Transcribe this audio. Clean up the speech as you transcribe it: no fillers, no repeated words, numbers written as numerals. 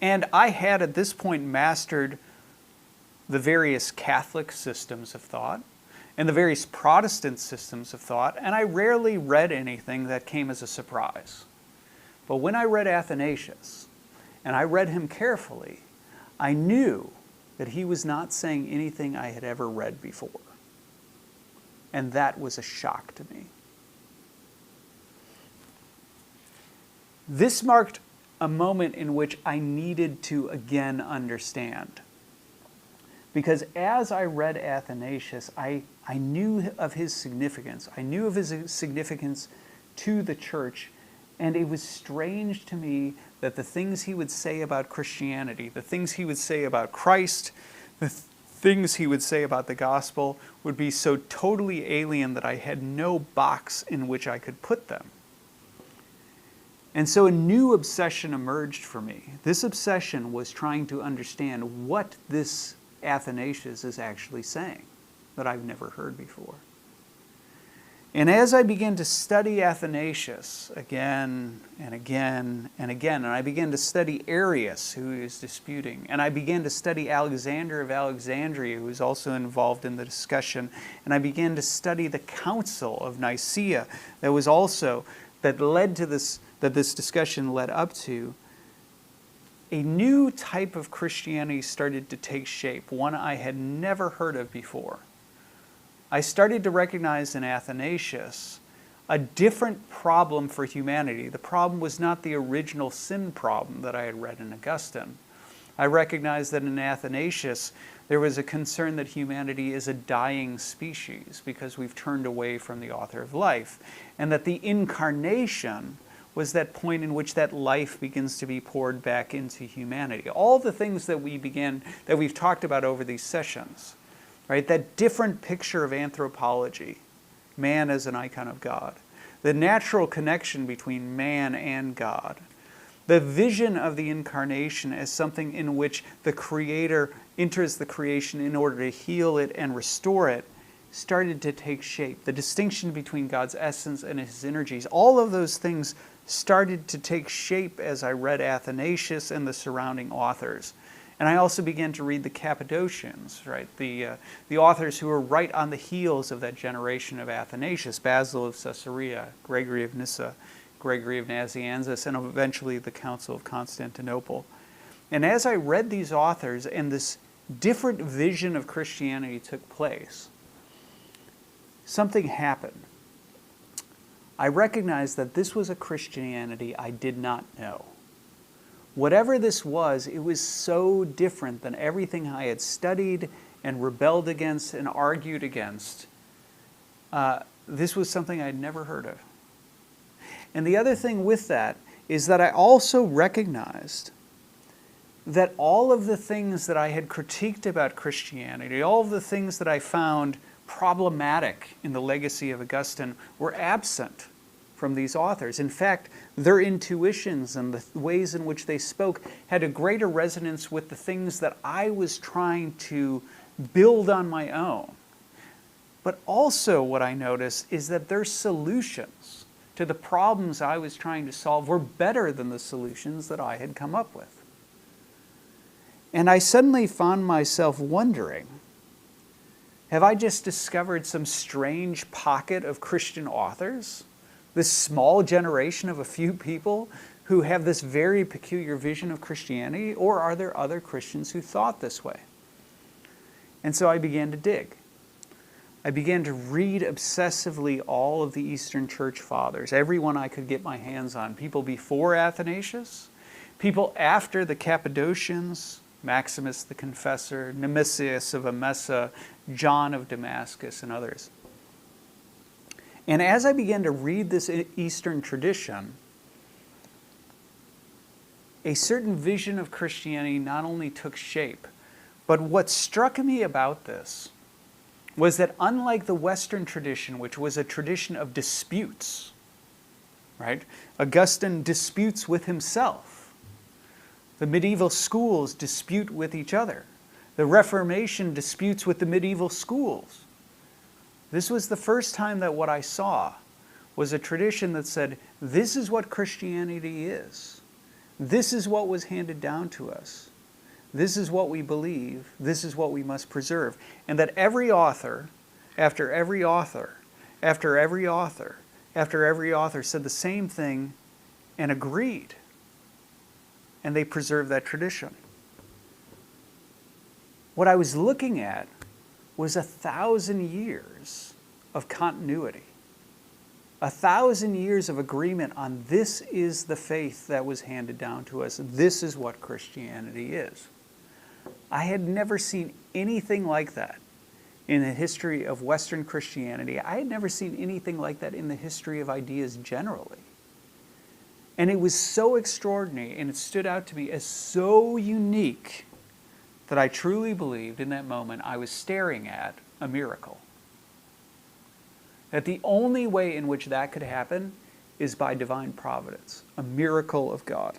And I had at this point mastered the various Catholic systems of thought and the various Protestant systems of thought, and I rarely read anything that came as a surprise. But when I read Athanasius, and I read him carefully, I knew that he was not saying anything I had ever read before. And that was a shock to me. This marked a moment in which I needed to again understand. Because as I read Athanasius, I knew of his significance. I knew of his significance to the church, and it was strange to me that the things he would say about Christianity, the things he would say about Christ, the things he would say about the gospel would be so totally alien that I had no box in which I could put them. And so a new obsession emerged for me. This obsession was trying to understand what this Athanasius is actually saying that I've never heard before. And as I began to study Athanasius again and again and again, and I began to study Arius, who he was disputing, and I began to study Alexander of Alexandria, who was also involved in the discussion, and I began to study the Council of Nicaea that led to this, that this discussion led up to, a new type of Christianity started to take shape, one I had never heard of before. I started to recognize in Athanasius a different problem for humanity. The problem was not the original sin problem that I had read in Augustine. I recognized that in Athanasius there was a concern that humanity is a dying species because we've turned away from the author of life, and that the Incarnation was that point in which that life begins to be poured back into humanity. All the things that we've talked about over these sessions. Right? That different picture of anthropology, man as an icon of God, the natural connection between man and God, the vision of the Incarnation as something in which the Creator enters the creation in order to heal it and restore it, started to take shape. The distinction between God's essence and his energies, all of those things started to take shape as I read Athanasius and the surrounding authors. And I also began to read the Cappadocians, right? The authors who were right on the heels of that generation of Athanasius, Basil of Caesarea, Gregory of Nyssa, Gregory of Nazianzus, and eventually the Council of Constantinople. And as I read these authors and this different vision of Christianity took place, something happened. I recognized that this was a Christianity I did not know. Whatever this was, it was so different than everything I had studied and rebelled against and argued against. This was something I had never heard of. And the other thing with that is that I also recognized that all of the things that I had critiqued about Christianity, all of the things that I found problematic in the legacy of Augustine were absent from these authors. In fact, their intuitions and the ways in which they spoke had a greater resonance with the things that I was trying to build on my own. But also what I noticed is that their solutions to the problems I was trying to solve were better than the solutions that I had come up with. And I suddenly found myself wondering, have I just discovered some strange pocket of Christian authors? This small generation of a few people who have this very peculiar vision of Christianity? Or are there other Christians who thought this way? And so I began to dig. I began to read obsessively all of the Eastern Church Fathers, everyone I could get my hands on. People before Athanasius, people after the Cappadocians, Maximus the Confessor, Nemesius of Emesa, John of Damascus, and others. And as I began to read this Eastern tradition, a certain vision of Christianity not only took shape, but what struck me about this was that unlike the Western tradition, which was a tradition of disputes, right? Augustine disputes with himself. The medieval schools dispute with each other. The Reformation disputes with the medieval schools. This was the first time that what I saw was a tradition that said, this is what Christianity is. This is what was handed down to us. This is what we believe. This is what we must preserve. And that every author, after every author, after every author, after every author said the same thing and agreed. And they preserved that tradition. What I was looking at was 1,000 years of continuity. 1,000 years of agreement on this is the faith that was handed down to us. This is what Christianity is. I had never seen anything like that in the history of Western Christianity. I had never seen anything like that in the history of ideas generally. And it was so extraordinary, and it stood out to me as so unique that I truly believed in that moment I was staring at a miracle. That the only way in which that could happen is by divine providence, a miracle of God.